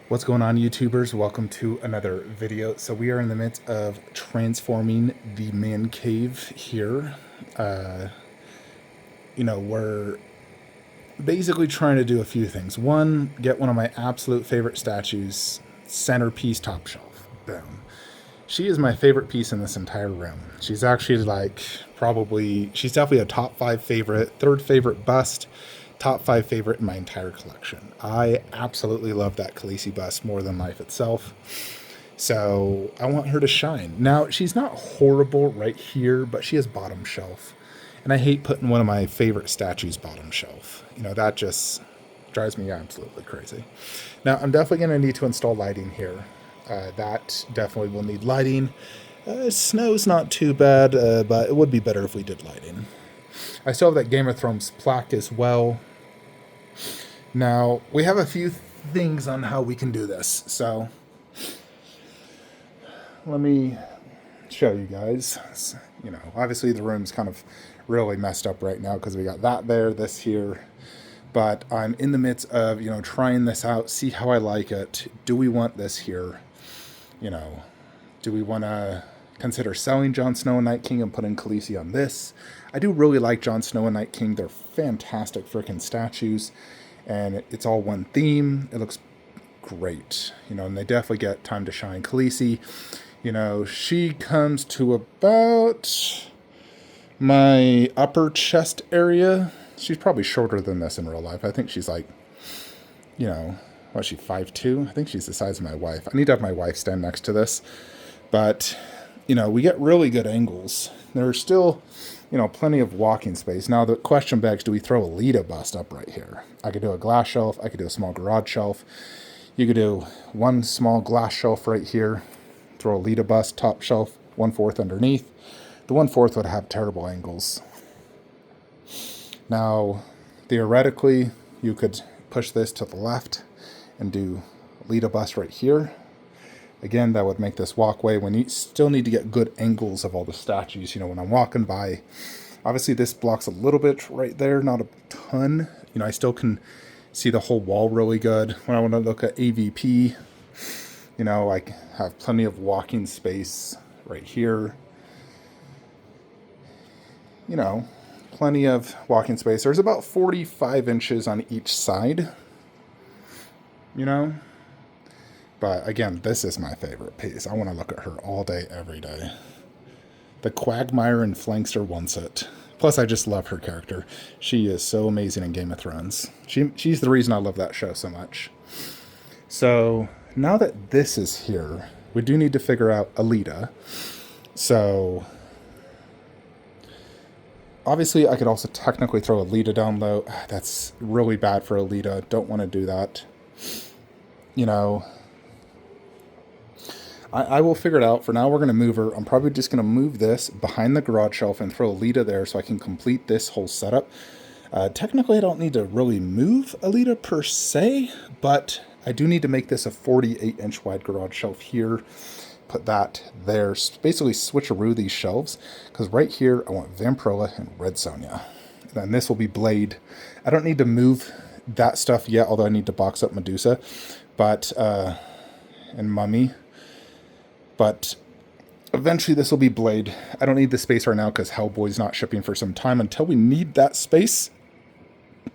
What's going on, YouTubers? Welcome to another video. So we are in the midst of transforming the man cave here. We're basically trying to do a few things. One, get one of my absolute favorite statues, centerpiece, top shelf. Boom. She is my favorite piece in this entire room. She's actually she's definitely a top 5 favorite, third favorite bust, top 5 favorite in my entire collection. I absolutely love that Khaleesi bust more than life itself. So I want her to shine. Now, she's not horrible right here, but she is bottom shelf. And I hate putting one of my favorite statues bottom shelf. That just drives me absolutely crazy. Now, I'm definitely going to need to install lighting here. That definitely will need lighting. Snow's not too bad, but it would be better if we did lighting. I still have that Game of Thrones plaque as well. Now, we have a few things on how we can do this. So, let me show you guys. Obviously the room's kind of really messed up right now because we got that there, this here. But I'm in the midst of, trying this out, see how I like it. Do we want this here? Do we want to consider selling Jon Snow and Night King and putting Khaleesi on this? I do really like Jon Snow and Night King. They're fantastic freaking statues. And it's all one theme. It looks great. And they definitely get time to shine. Khaleesi, she comes to about my upper chest area. She's probably shorter than this in real life. I think she's like, what's she, 5'2"? I think she's the size of my wife. I need to have my wife stand next to this. But, we get really good angles. There's still, plenty of walking space. Now, the question begs, do we throw a Lita bust up right here? I could do a glass shelf. I could do a small garage shelf. You could do one small glass shelf right here. Throw a Lita bust, top shelf, 1/4 underneath. The 1/4 would have terrible angles. Now, theoretically, you could push this to the left and do Lita bust right here. Again, that would make this walkway when you still need to get good angles of all the statues. When I'm walking by, obviously this blocks a little bit right there, not a ton. I still can see the whole wall really good. When I want to look at AVP, I have plenty of walking space right here. Plenty of walking space. There's about 45 inches on each side. But again, this is my favorite piece. I want to look at her all day, every day. The Quagmire and Flankster wants it. Plus, I just love her character. She is so amazing in Game of Thrones. She's the reason I love that show so much. So, now that this is here, we do need to figure out Alita. So, obviously, I could also technically throw Alita down low. That's really bad for Alita. Don't want to do that. I will figure it out. For now, we're going to move her. I'm probably just going to move this behind the garage shelf and throw Alita there so I can complete this whole setup. Technically, I don't need to really move Alita per se, but I do need to make this a 48-inch wide garage shelf here. Put that there. Basically, switcheroo these shelves, because right here, I want Vampirella and Red Sonja. Then this will be Blade. I don't need to move that stuff yet, although I need to box up Medusa, and Mummy. But eventually this will be Blade. I don't need the space right now because Hellboy's not shipping for some time. Until we need that space,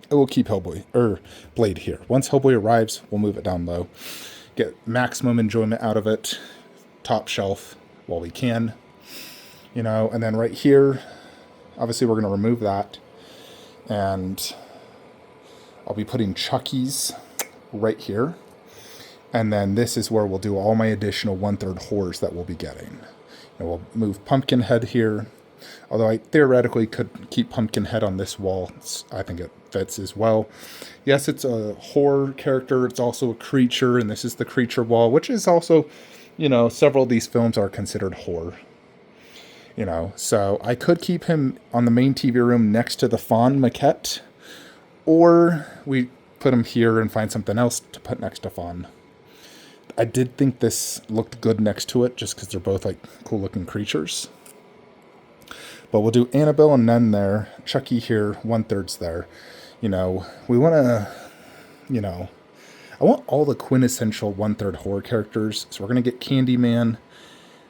I will keep Blade here. Once Hellboy arrives, we'll move it down low. Get maximum enjoyment out of it. Top shelf while we can. And then right here, obviously we're going to remove that. And I'll be putting Chucky's right here. And then this is where we'll do all my additional 1/3 horrors that we'll be getting. We'll move Pumpkinhead here. Although I theoretically could keep Pumpkinhead on this wall. I think it fits as well. Yes, it's a horror character. It's also a creature. And this is the creature wall, which is also, several of these films are considered horror. So I could keep him on the main TV room next to the Fawn maquette. Or we put him here and find something else to put next to Fawn. I did think this looked good next to it just because they're both like cool looking creatures. But we'll do Annabelle and Nun there. Chucky here, 1/3 there. We want to, I want all the quintessential 1/3 horror characters. So we're going to get Candyman.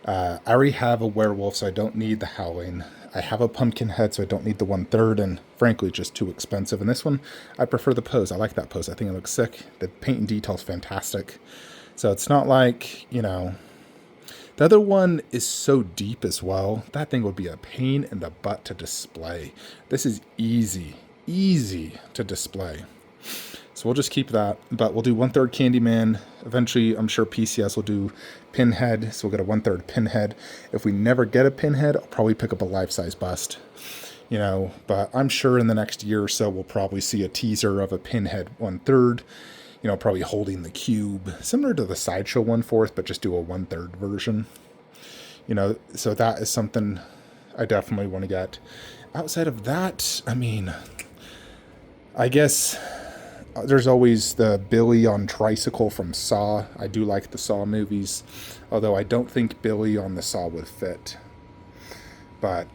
I already have a werewolf, so I don't need the Howling. I have a pumpkin head, so I don't need the 1/3, and frankly, just too expensive. And this one, I prefer the pose. I like that pose. I think it looks sick. The paint and detail is fantastic. So it's not like, the other one is so deep as well. That thing would be a pain in the butt to display. This is easy to display. So we'll just keep that, but we'll do 1/3 Candyman. Eventually, I'm sure PCS will do Pinhead, so we'll get a 1/3 Pinhead. If we never get a Pinhead, I'll probably pick up a life-size bust, but I'm sure in the next year or so, we'll probably see a teaser of a Pinhead 1/3, probably holding the cube, similar to the Sideshow 1/4, but just do a 1/3 version. So that is something I definitely want to get. Outside of that, I guess there's always the Billy on tricycle from Saw. I do like the Saw movies, although I don't think Billy on the Saw would fit. But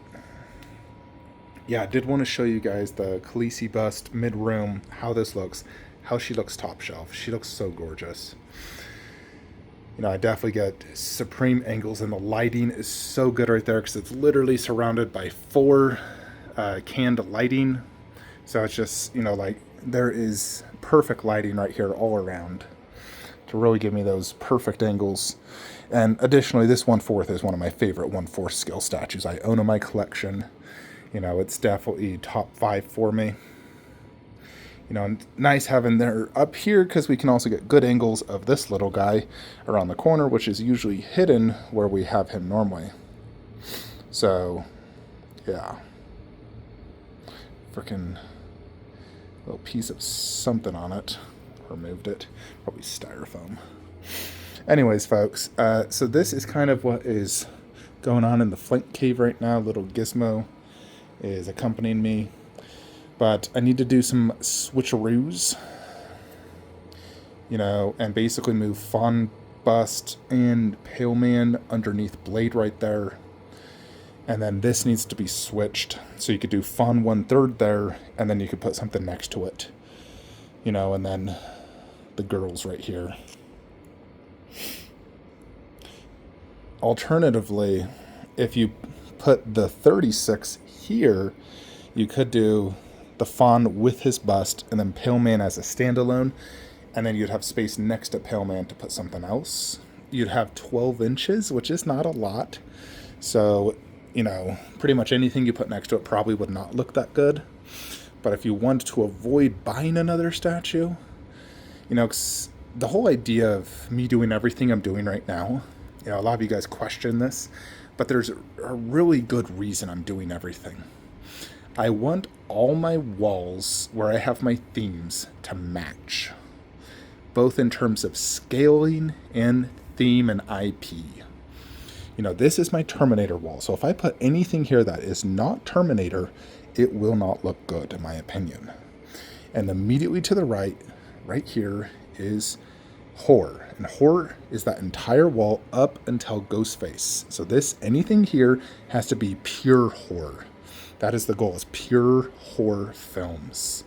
yeah, I did want to show you guys the Khaleesi bust mid-room, how this looks, how she looks top shelf. She looks so gorgeous. I definitely get supreme angles, and the lighting is so good right there because it's literally surrounded by 4 canned lighting. So it's just, there is perfect lighting right here all around to really give me those perfect angles. And additionally, this 1/4 is one of my favorite 1/4 scale statues I own in my collection. It's definitely top 5 for me. Nice having there up here because we can also get good angles of this little guy around the corner, which is usually hidden where we have him normally. So, yeah. Freaking little piece of something on it. Removed it. Probably styrofoam. Anyways, folks, so this is kind of what is going on in the Flint Cave right now. Little Gizmo is accompanying me. But I need to do some switcheroos, and basically move Fawn Bust and Pale Man underneath Blade right there. And then this needs to be switched. So you could do Fawn 1/3 there, and then you could put something next to it. And then the girls right here. Alternatively, if you put the 36 here, you could do the Fawn with his bust, and then Pale Man as a standalone, and then you'd have space next to Pale Man to put something else. You'd have 12 inches, which is not a lot. So, pretty much anything you put next to it probably would not look that good. But if you want to avoid buying another statue, 'cause the whole idea of me doing everything I'm doing right now, a lot of you guys question this, but there's a really good reason I'm doing everything. I want all my walls where I have my themes to match, both in terms of scaling and theme and IP. This is my Terminator wall, so if I put anything here that is not Terminator, it will not look good, in my opinion. And immediately to the right here, is horror. And horror is that entire wall up until Ghostface. So anything here has to be pure horror. That is the goal, is pure horror films.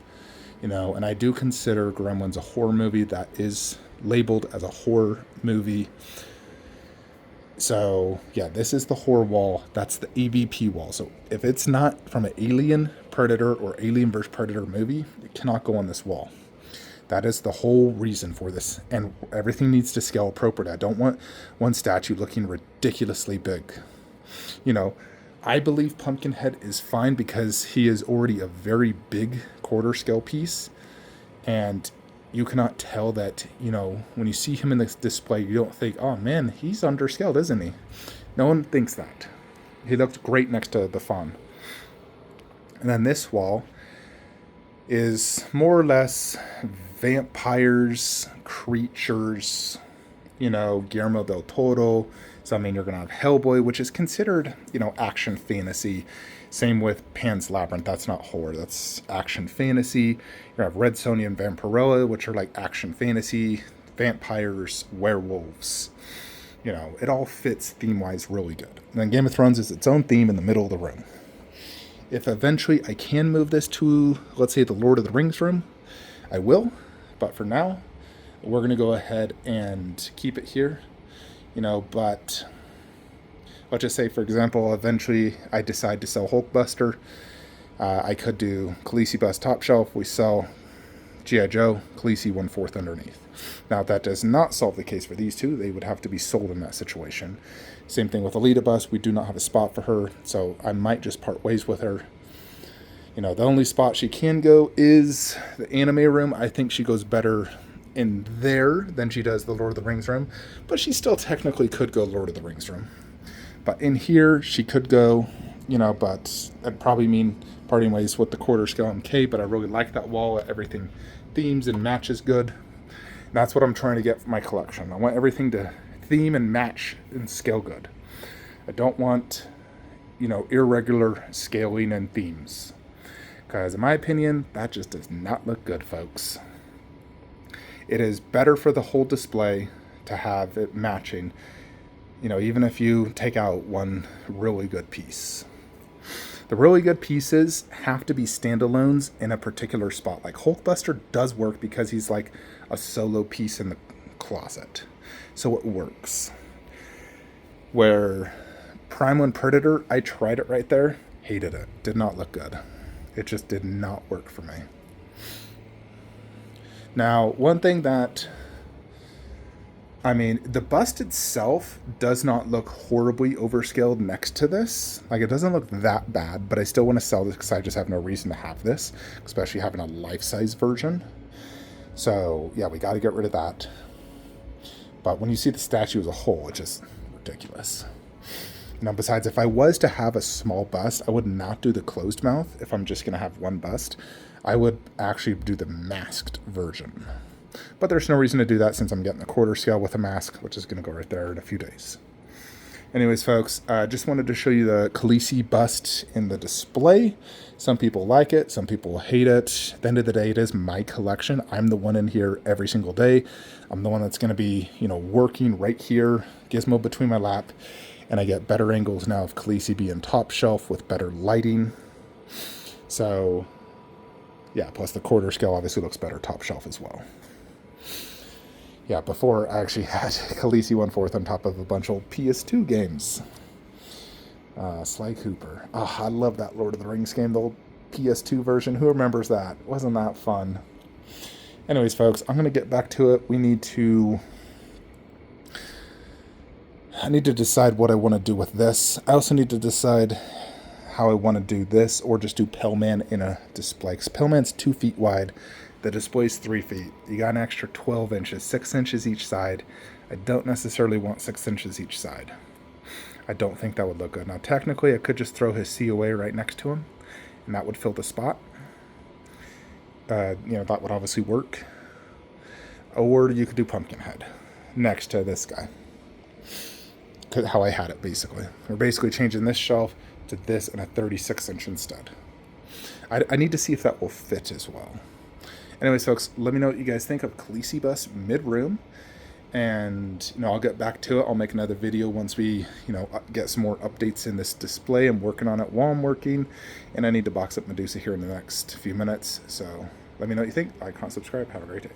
And I do consider Gremlins a horror movie that is labeled as a horror movie. So, yeah, this is the horror wall. That's the AVP wall. So if it's not from an Alien, Predator, or Alien vs. Predator movie, it cannot go on this wall. That is the whole reason for this. And everything needs to scale appropriate. I don't want one statue looking ridiculously big. I believe Pumpkinhead is fine because he is already a very big quarter scale piece. And you cannot tell that, when you see him in this display, you don't think, oh man, he's underscaled, isn't he? No one thinks that. He looked great next to the Fawn. And then this wall is more or less vampires, creatures, Guillermo del Toro. So, you're going to have Hellboy, which is considered, action fantasy. Same with Pan's Labyrinth. That's not horror. That's action fantasy. You're going to have Red Sonja and Vampirella, which are like action fantasy, vampires, werewolves. It all fits theme-wise really good. And then Game of Thrones is its own theme in the middle of the room. If eventually I can move this to, let's say, the Lord of the Rings room, I will. But for now, We're going to go ahead and keep it here, but let's just say, for example, eventually I decide to sell Hulkbuster. I could do Khaleesi bust top shelf. We sell G.I. Joe, Khaleesi 1/4 underneath. Now, that does not solve the case for these two. They would have to be sold in that situation. Same thing with Alita bust. We do not have a spot for her, so I might just part ways with her. The only spot she can go is the anime room. I think she goes better in there than she does the Lord of the Rings room, but she still technically could go Lord of the Rings room. But in here, she could go, but that'd probably mean parting ways with the quarter scale MK, but I really like that wall. Everything themes and matches good. And that's what I'm trying to get for my collection. I want everything to theme and match and scale good. I don't want, irregular scaling and themes. Because in my opinion, that just does not look good, folks. It is better for the whole display to have it matching, even if you take out one really good piece. The really good pieces have to be standalones in a particular spot. Like Hulkbuster does work because he's like a solo piece in the closet. So it works. Where Prime 1 Predator, I tried it right there, hated it. Did not look good. It just did not work for me. Now, one thing that, the bust itself does not look horribly overscaled next to this. Like, it doesn't look that bad, but I still want to sell this because I just have no reason to have this, especially having a life-size version. So, yeah, we got to get rid of that. But when you see the statue as a whole, it's just ridiculous. Now, besides, if I was to have a small bust, I would not do the closed mouth if I'm just going to have one bust. I would actually do the masked version. But there's no reason to do that since I'm getting the quarter scale with a mask, which is going to go right there in a few days. Anyways, folks, just wanted to show you the Khaleesi bust in the display. Some people like it. Some people hate it. At the end of the day, it is my collection. I'm the one in here every single day. I'm the one that's going to be, working right here, gizmo between my lap. And I get better angles now of Khaleesi being top shelf with better lighting. So, yeah, plus the quarter scale obviously looks better top shelf as well. Yeah, before I actually had Khaleesi 1/4 on top of a bunch of old PS2 games. Sly Cooper. Oh, I love that Lord of the Rings game, the old PS2 version. Who remembers that? Wasn't that fun? Anyways, folks, I'm going to get back to it. I need to decide what I want to do with this. I also need to decide how I want to do this, or just do Pillman in a display. Because Pillman's 2 feet wide. The display's 3 feet. You got an extra 12 inches, 6 inches each side. I don't necessarily want 6 inches each side. I don't think that would look good. Now, technically, I could just throw his COA right next to him, and that would fill the spot. That would obviously work. Or you could do Pumpkinhead next to this guy. How I had it, basically. We're basically changing this shelf to this and a 36-inch instead. I need to see if that will fit as well. Anyways, folks, let me know what you guys think of Khaleesi bust mid-room. And, I'll get back to it. I'll make another video once we, get some more updates in this display. I'm working on it while I'm working. And I need to box up Medusa here in the next few minutes. So let me know what you think. Like, comment, subscribe. Have a great day.